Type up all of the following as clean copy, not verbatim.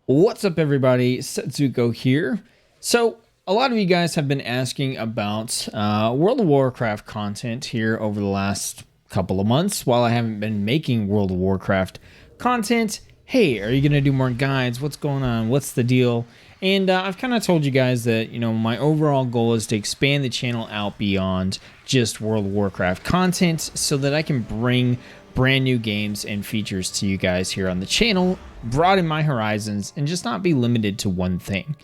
What's up, everybody? Setsuko here. So, a lot of you guys have been asking about World of Warcraft content here over the last couple of months while I haven't been making World of Warcraft content. Hey, are you going to do more guides? What's going on? What's the deal? And I've kind of told you guys that, my overall goal is to expand the channel out beyond just World of Warcraft content so that I can bring brand new games and features to you guys here on the channel, broaden my horizons, and just not be limited to one thing.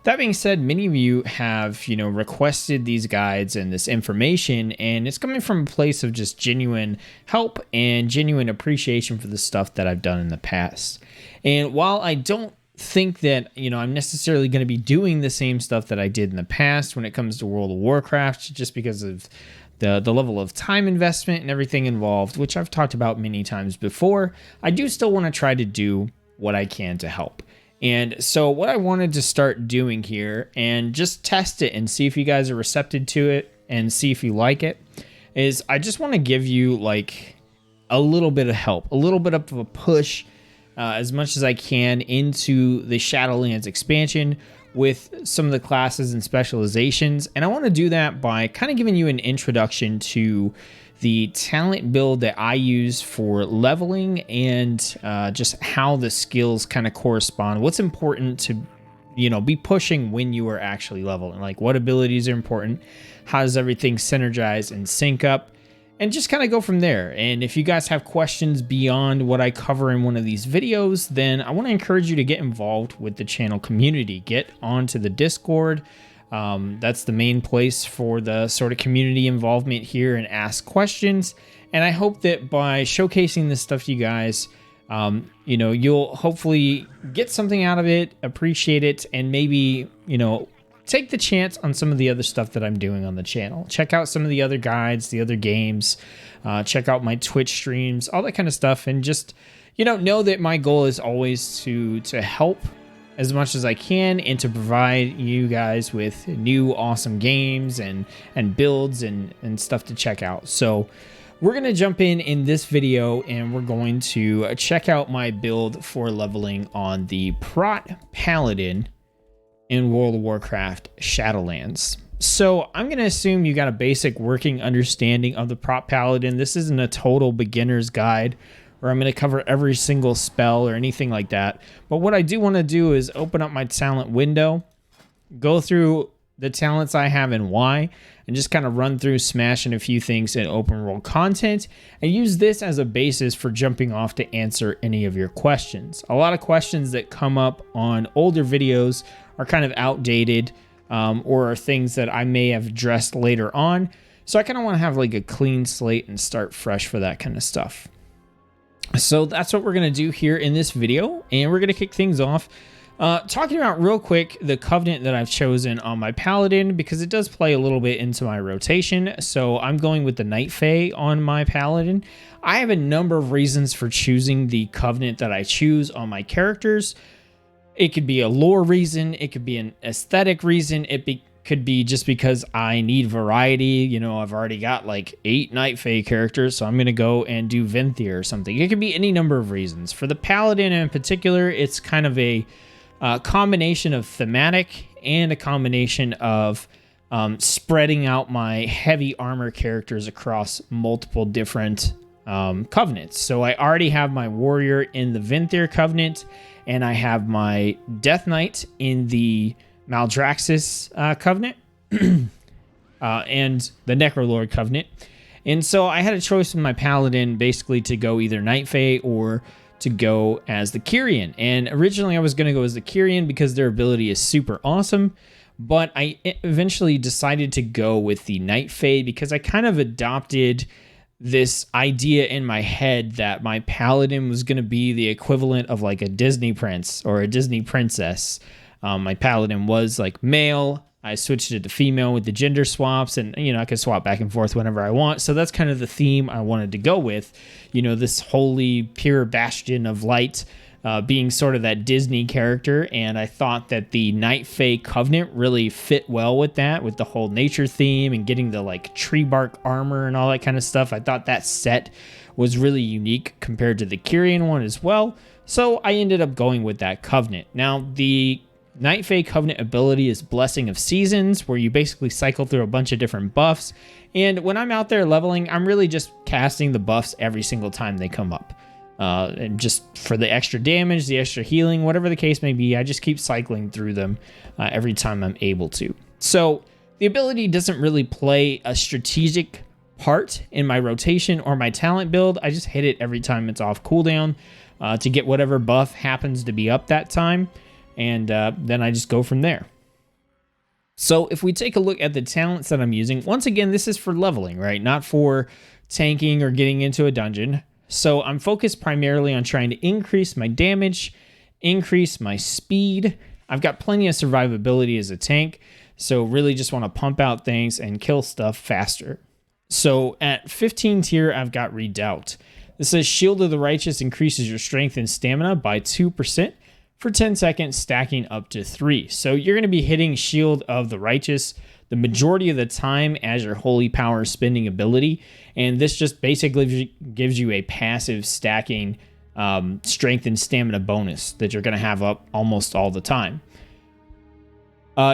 That being said, many of you have, requested these guides and this information, and it's coming from a place of just genuine help and genuine appreciation for the stuff that I've done in the past. And while I don't think that, I'm necessarily going to be doing the same stuff that I did in the past when it comes to World of Warcraft, just because of the level of time investment and everything involved, which I've talked about many times before, I do still want to try to do what I can to help. And so what I wanted to start doing here and just test it and see if you guys are receptive to it and see if you like it is I just want to give you like a little bit of help, a little bit of a push as much as I can into the Shadowlands expansion with some of the classes and specializations. And I want to do that by kind of giving you an introduction to the talent build that I use for leveling and just how the skills kind of correspond. What's important to, be pushing when you are actually leveling, like what abilities are important, how does everything synergize and sync up, and just kind of go from there. And if you guys have questions beyond what I cover in one of these videos, then I want to encourage you to get involved with the channel community. Get onto the Discord. That's the main place for the sort of community involvement here and ask questions. And I hope that by showcasing this stuff to you guys, you'll hopefully get something out of it, appreciate it, and maybe, take the chance on some of the other stuff that I'm doing on the channel. Check out some of the other guides, the other games, check out my Twitch streams, all that kind of stuff. And just, know that my goal is always to help as much as I can and to provide you guys with new awesome games and builds and stuff to check out. So we're going to jump in this video and we're going to check out my build for leveling on the Protection Paladin in World of Warcraft Shadowlands. So I'm going to assume you got a basic working understanding of the Protection Paladin. This isn't a total beginner's guide where I'm going to cover every single spell or anything like that. But what I do want to do is open up my talent window, go through the talents I have and why, and just kind of run through smashing a few things in open world content and use this as a basis for jumping off to answer any of your questions. A lot of questions that come up on older videos are kind of outdated or are things that I may have addressed later on. So I kind of want to have like a clean slate and start fresh for that kind of stuff. So that's what we're going to do here in this video. And we're going to kick things off talking about real quick the covenant that I've chosen on my Paladin, because it does play a little bit into my rotation. So I'm going with the Night Fae on my Paladin. I have a number of reasons for choosing the covenant that I choose on my characters. It could be a lore reason. It could be an aesthetic reason. Could be just because I need variety. I've already got like 8 Night Fae characters, so I'm going to go and do Venthyr or something. It could be any number of reasons. For the Paladin in particular, it's kind of a combination of thematic and a combination of spreading out my heavy armor characters across multiple different covenants. So I already have my warrior in the Venthyr covenant, and I have my Death Knight in the Maldraxxus covenant and the Necrolord covenant. And so I had a choice with my Paladin basically to go either Night Fae or to go as the Kyrian. And originally I was going to go as the Kyrian because their ability is super awesome, but I eventually decided to go with the Night Fae because I kind of adopted this idea in my head that my Paladin was going to be the equivalent of like a Disney prince or a Disney princess. My Paladin was like male. I switched it to female with the gender swaps, and I could swap back and forth whenever I want. So that's kind of the theme I wanted to go with. This holy pure bastion of light being sort of that Disney character. And I thought that the Night Fae Covenant really fit well with that, with the whole nature theme and getting the like tree bark armor and all that kind of stuff. I thought that set was really unique compared to the Kyrian one as well. So I ended up going with that Covenant. Now, the Night Fae Covenant ability is Blessing of Seasons, where you basically cycle through a bunch of different buffs. And when I'm out there leveling, I'm really just casting the buffs every single time they come up. And just for the extra damage, the extra healing, whatever the case may be, I just keep cycling through them every time I'm able to. So the ability doesn't really play a strategic part in my rotation or my talent build. I just hit it every time it's off cooldown to get whatever buff happens to be up that time. And then I just go from there. So if we take a look at the talents that I'm using, once again, this is for leveling, right? Not for tanking or getting into a dungeon. So I'm focused primarily on trying to increase my damage, increase my speed. I've got plenty of survivability as a tank, so really just want to pump out things and kill stuff faster. So at 15 tier, I've got Redoubt. This says Shield of the Righteous increases your strength and stamina by 2% for 10 seconds, stacking up to 3. So you're going to be hitting Shield of the Righteous the majority of the time as your Holy Power spending ability, and this just basically gives you a passive stacking strength and stamina bonus that you're going to have up almost all the time.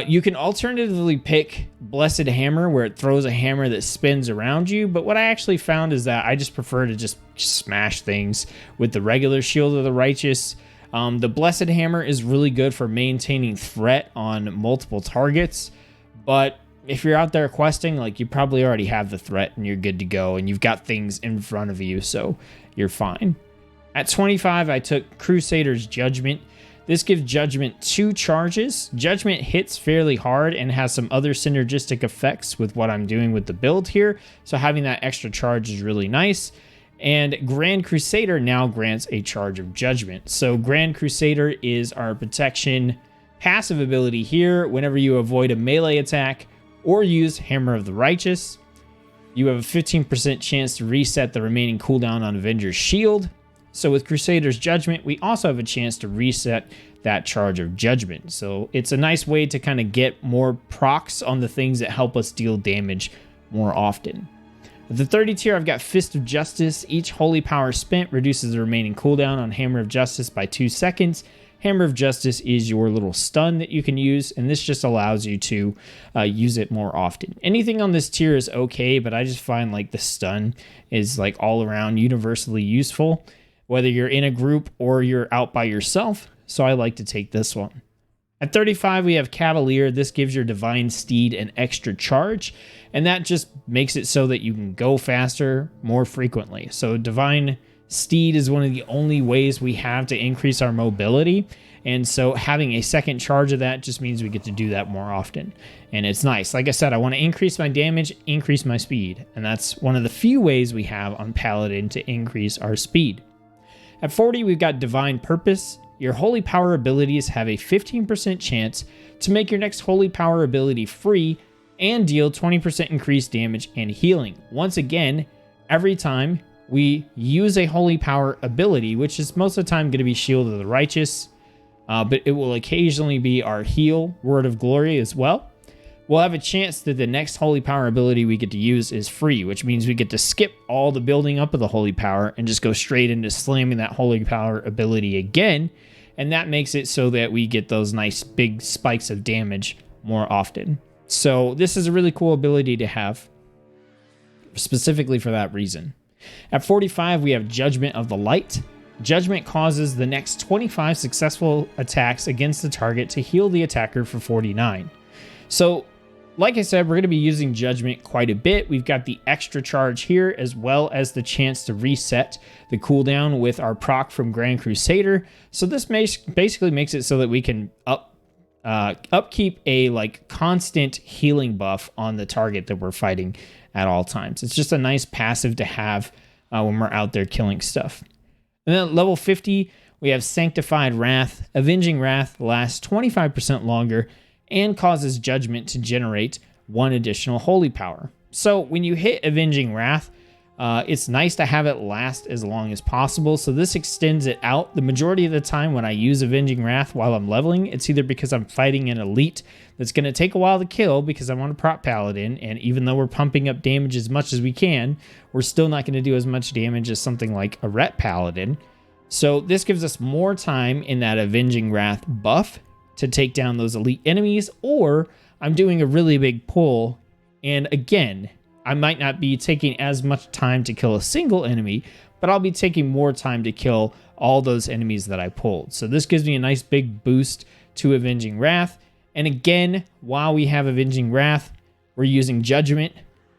You can alternatively pick Blessed Hammer, where it throws a hammer that spins around you, but what I actually found is that I just prefer to just smash things with the regular Shield of the Righteous. The Blessed Hammer is really good for maintaining threat on multiple targets, but if you're out there questing, like, you probably already have the threat and you're good to go, and you've got things in front of you, so you're fine. At 25, I took Crusader's Judgment. This gives Judgment 2 charges. Judgment hits fairly hard and has some other synergistic effects with what I'm doing with the build here, so having that extra charge is really nice. And Grand Crusader now grants a charge of Judgment. So Grand Crusader is our protection passive ability here. Whenever you avoid a melee attack or use Hammer of the Righteous, you have a 15% chance to reset the remaining cooldown on Avenger's Shield. So with Crusader's Judgment, we also have a chance to reset that charge of Judgment. So it's a nice way to kind of get more procs on the things that help us deal damage more often. At the 30 tier, I've got Fist of Justice. Each Holy Power spent reduces the remaining cooldown on Hammer of Justice by 2 seconds. Hammer of Justice is your little stun that you can use, and this just allows you to use it more often. Anything on this tier is okay, but I just find like the stun is like all around universally useful, whether you're in a group or you're out by yourself, so I like to take this one. At 35, we have Cavalier. This gives your Divine Steed an extra charge, and that just makes it so that you can go faster more frequently. So Divine Steed is one of the only ways we have to increase our mobility, and so having a second charge of that just means we get to do that more often, and it's nice. Like I said, I want to increase my damage, increase my speed, and that's one of the few ways we have on Paladin to increase our speed. At 40, we've got Divine Purpose. Your Holy Power abilities have a 15% chance to make your next Holy Power ability free and deal 20% increased damage and healing. Once again, every time we use a Holy Power ability, which is most of the time going to be Shield of the Righteous, but it will occasionally be our heal, Word of Glory as well, we'll have a chance that the next Holy Power ability we get to use is free, which means we get to skip all the building up of the Holy Power and just go straight into slamming that Holy Power ability again, and that makes it so that we get those nice big spikes of damage more often. So this is a really cool ability to have, specifically for that reason. At 45, we have Judgment of the Light. Judgment causes the next 25 successful attacks against the target to heal the attacker for 49. So, like I said, we're going to be using Judgment quite a bit. We've got the extra charge here, as well as the chance to reset the cooldown with our proc from Grand Crusader. So this basically makes it so that we can upkeep a like constant healing buff on the target that we're fighting at all times. It's just a nice passive to have when we're out there killing stuff. And then at level 50, we have Sanctified Wrath. Avenging Wrath lasts 25% longer and causes Judgment to generate 1 additional Holy Power. So when you hit Avenging Wrath, it's nice to have it last as long as possible. So this extends it out. The majority of the time when I use Avenging Wrath while I'm leveling, it's either because I'm fighting an elite that's going to take a while to kill because I want to prop Paladin, and even though we're pumping up damage as much as we can, we're still not going to do as much damage as something like a Ret Paladin. So this gives us more time in that Avenging Wrath buff to take down those elite enemies, or I'm doing a really big pull, and again, I might not be taking as much time to kill a single enemy, but I'll be taking more time to kill all those enemies that I pulled. So this gives me a nice big boost to Avenging Wrath. And again, while we have Avenging Wrath, we're using Judgment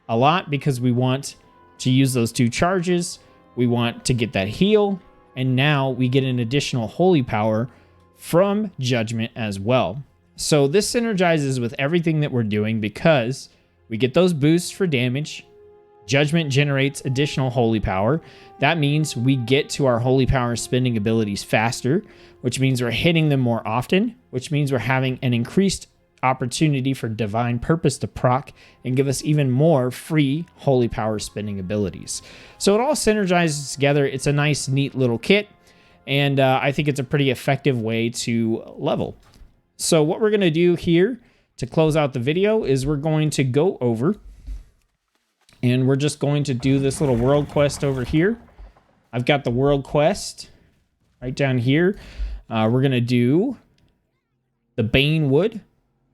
a lot because we want to use those 2 charges. We want to get that heal. And now we get an additional holy power from Judgment as well. So this synergizes with everything that we're doing because we get those boosts for damage. Judgment generates additional holy power. That means we get to our holy power spending abilities faster, which means we're hitting them more often, which means we're having an increased opportunity for divine purpose to proc and give us even more free holy power spending abilities. So it all synergizes together. It's a nice, neat little kit, and I think it's a pretty effective way to level. So what we're going to do here to close out the video is we're going to go over and we're just going to do this little world quest over here. I've got the world quest right down here. We're going to do the Bane Wood.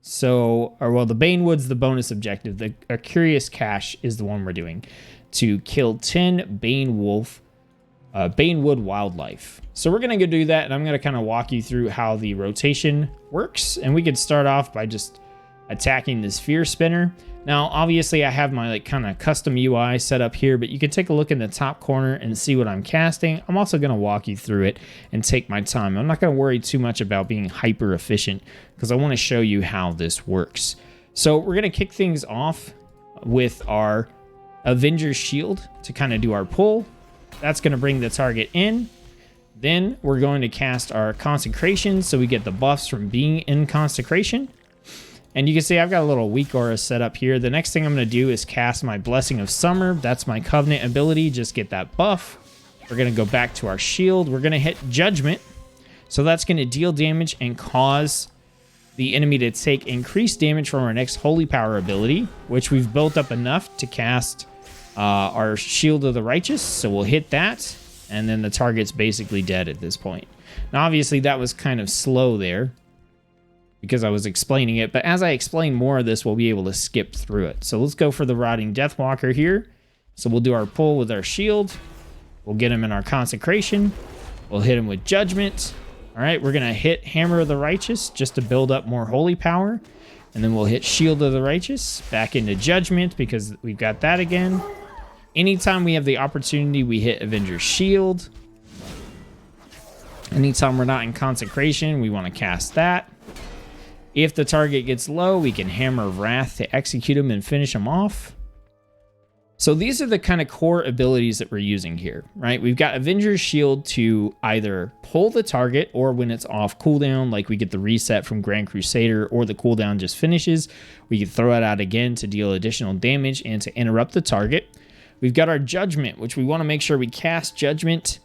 So, the Bane Wood's the bonus objective. The Curious Cache is the one we're doing to kill 10 Bane Wood wildlife. So we're going to go do that, and I'm going to kind of walk you through how the rotation works. And we could start off by just attacking this Fear Spinner. Now, obviously, I have my kind of custom UI set up here, but you can take a look in the top corner and see what I'm casting. I'm also going to walk you through it and take my time. I'm not going to worry too much about being hyper efficient because I want to show you how this works. So we're going to kick things off with our Avenger's Shield to kind of do our pull. That's going to bring the target in. Then we're going to cast our Consecration so we get the buffs from being in Consecration. And you can see I've got a little weak aura set up here. The next thing I'm going to do is cast my Blessing of Summer. That's my Covenant ability. Just get that buff. We're going to go back to our shield. We're going to hit Judgment. So that's going to deal damage and cause the enemy to take increased damage from our next Holy Power ability, which we've built up enough to cast our Shield of the Righteous. So we'll hit that, and then the target's basically dead at this point. Now, obviously, that was kind of slow there because I was explaining it, but as I explain more of this, we'll be able to skip through it. So let's go for the Rotting Deathwalker here. So we'll do our pull with our shield. We'll get him in our Consecration. We'll hit him with Judgment. All right, we're going to hit Hammer of the Righteous just to build up more holy power. And then we'll hit Shield of the Righteous back into Judgment because we've got that again. Anytime we have the opportunity, we hit Avenger's Shield. Anytime we're not in Consecration, we want to cast that. If the target gets low, we can Hammer of Wrath to execute him and finish him off. So these are the kind of core abilities that we're using here, right? We've got Avenger's Shield to either pull the target, or when it's off cooldown, like we get the reset from Grand Crusader, or the cooldown just finishes, we can throw it out again to deal additional damage and to interrupt the target. We've got our Judgment, which we want to make sure we cast Judgment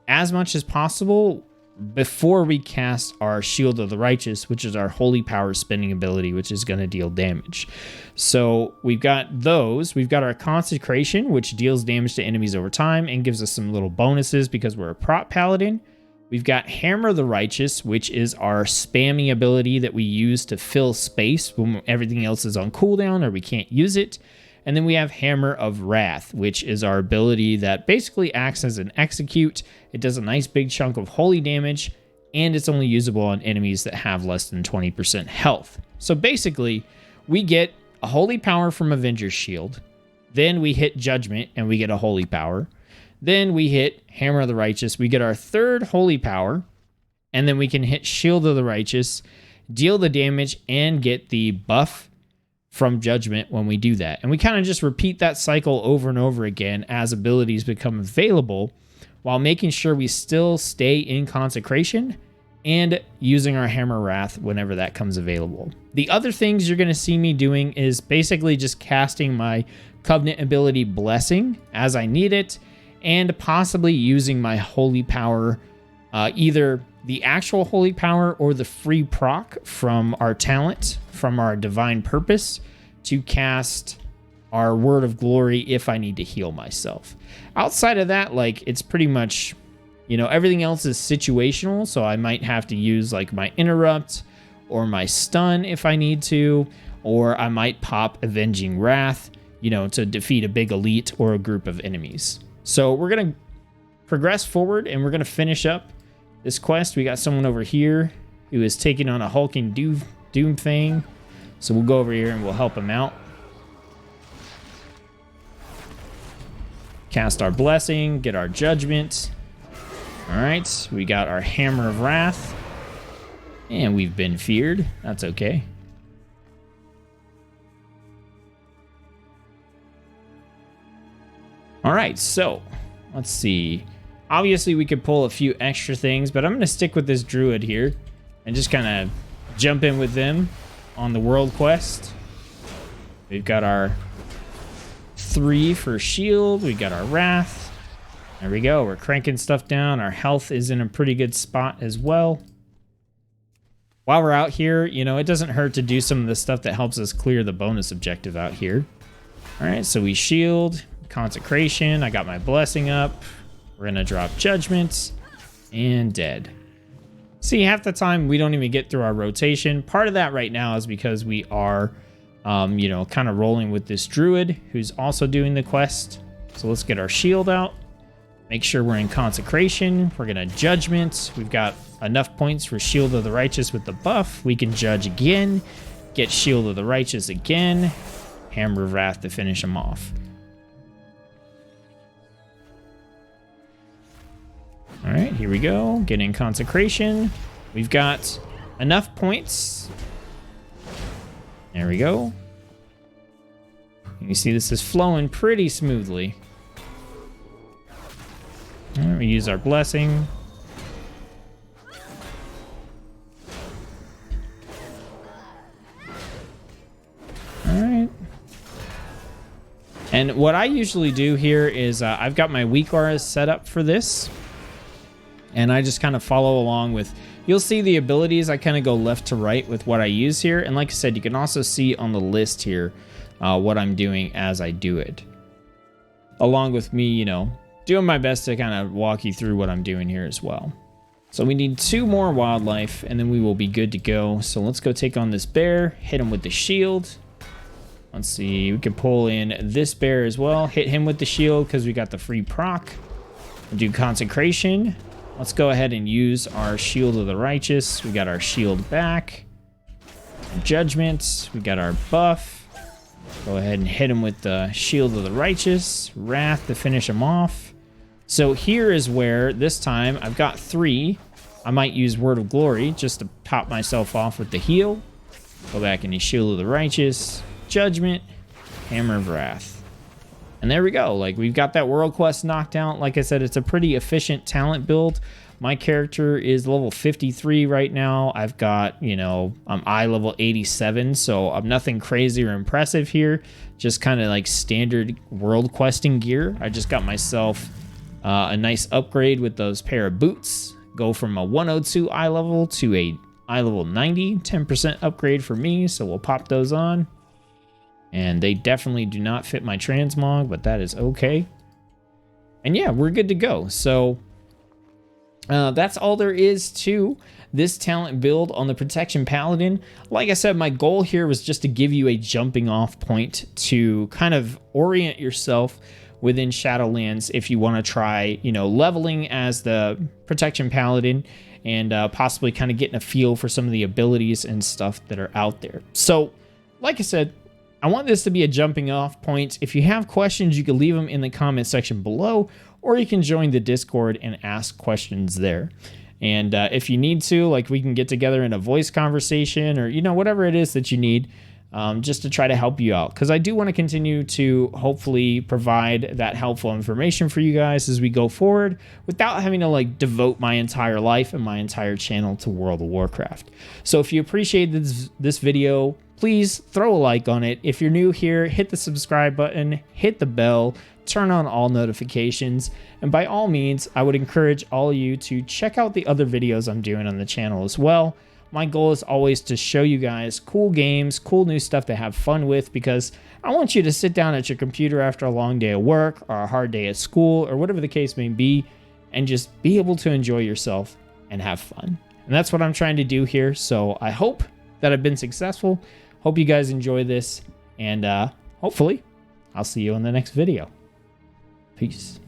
as much as possible before we cast our Shield of the Righteous, which is our holy power spending ability, which is going to deal damage. So we've got those. We've got our Consecration, which deals damage to enemies over time and gives us some little bonuses because we're a prot paladin. We've got Hammer of the Righteous, which is our spammy ability that we use to fill space when everything else is on cooldown or we can't use it. And then we have Hammer of Wrath, which is our ability that basically acts as an execute. It does a nice big chunk of holy damage, and it's only usable on enemies that have less than 20% health. So basically, we get a holy power from Avenger's Shield. Then we hit Judgment, and we get a holy power. Then we hit Hammer of the Righteous. We get our third holy power, and then we can hit Shield of the Righteous, deal the damage, and get the buff from Judgment when we do that. And we kind of just repeat that cycle over and over again as abilities become available, while making sure we still stay in Consecration and using our Hammer Wrath whenever that comes available. The other things you're going to see me doing is basically just casting my Covenant ability Blessing as I need it, and possibly using my holy power, either the actual holy power or the free proc from our talent, from our divine purpose, to cast our Word of Glory if I need to heal myself. Outside of that, like, it's pretty much You know, everything else is situational, so I might have to use like my interrupt or my stun if I need to, or I might pop Avenging Wrath, you know, to defeat a big elite or a group of enemies. So we're going to progress forward and we're going to finish up this quest. We got someone over here who is taking on a hulking doom thing. So we'll go over here and we'll help him out. Cast our blessing, get our judgment. All right, we got our Hammer of Wrath. And we've been feared. That's okay. All right, so let's see. Obviously, we could pull a few extra things, but I'm going to stick with this druid here and just kind of jump in with them on the world quest. We've got our 3 for shield. We got our wrath. There we go. We're cranking stuff down. Our health is in a pretty good spot as well. While we're out here, you know, it doesn't hurt to do some of the stuff that helps us clear the bonus objective out here. All right, so we shield, consecration. I got my blessing up. We're going to drop judgments and dead. See, half the time we don't even get through our rotation. Part of that right now is because we are, you know, kind of rolling with this druid who's also doing the quest. So let's get our shield out. Make sure we're in consecration. We're going to judgment. We've got enough points for Shield of the Righteous with the buff. We can judge again. Get Shield of the Righteous again. Hammer of Wrath to finish him off. All right, here we go. Get in consecration. We've got enough points. There we go. You see this is flowing pretty smoothly. All right, we use our blessing. All right. And what I usually do here is I've got my weak auras set up for this. And I just kind of follow along with, you'll see the abilities. I kind of go left to right with what I use here. And like I said, you can also see on the list here what I'm doing as I do it. Along with me, you know, doing my best to kind of walk you through what I'm doing here as well. So we need 2 more wildlife and then we will be good to go. So let's go take on this bear, hit him with the shield. Let's see, we can pull in this bear as well. Hit him with the shield because we got the free proc. We'll do consecration. Let's go ahead and use our Shield of the Righteous. We got our shield back. Judgments. We got our buff. Go ahead and hit him with the Shield of the Righteous. Wrath to finish him off. So here is where, this time, I've got 3. I might use Word of Glory just to pop myself off with the heal. Go back into Shield of the Righteous. Judgment. Hammer of Wrath. And there we go. Like, we've got that world quest knocked out. Like I said, it's a pretty efficient talent build. My character is level 53 right now. I've got, you know, I'm eye level 87, so I'm nothing crazy or impressive here. Just kind of like standard world questing gear. I just got myself a nice upgrade with those pair of boots. Go from a 102 eye level to a eye level 90. 10% upgrade for me, so we'll pop those on. And they definitely do not fit my transmog, but that is okay. And yeah, we're good to go. So that's all there is to this talent build on the Protection Paladin. Like I said, my goal here was just to give you a jumping off point to kind of orient yourself within Shadowlands if you want to try, you know, leveling as the Protection Paladin and possibly kind of getting a feel for some of the abilities and stuff that are out there. So, like I said, I want this to be a jumping off point. If you have questions, you can leave them in the comment section below, or you can join the Discord and ask questions there. And if you need to, like, we can get together in a voice conversation or, you know, whatever it is that you need, just to try to help you out. Because I do want to continue to hopefully provide that helpful information for you guys as we go forward without having to, like, devote my entire life and my entire channel to World of Warcraft. So if you appreciate this video, please throw a like on it. If you're new here, hit the subscribe button, hit the bell, turn on all notifications, and by all means, I would encourage all of you to check out the other videos I'm doing on the channel as well. My goal is always to show you guys cool games, cool new stuff to have fun with, because I want you to sit down at your computer after a long day of work or a hard day at school or whatever the case may be and just be able to enjoy yourself and have fun. And that's what I'm trying to do here. So I hope that I've been successful. Hope you guys enjoy this, and hopefully I'll see you in the next video. Peace.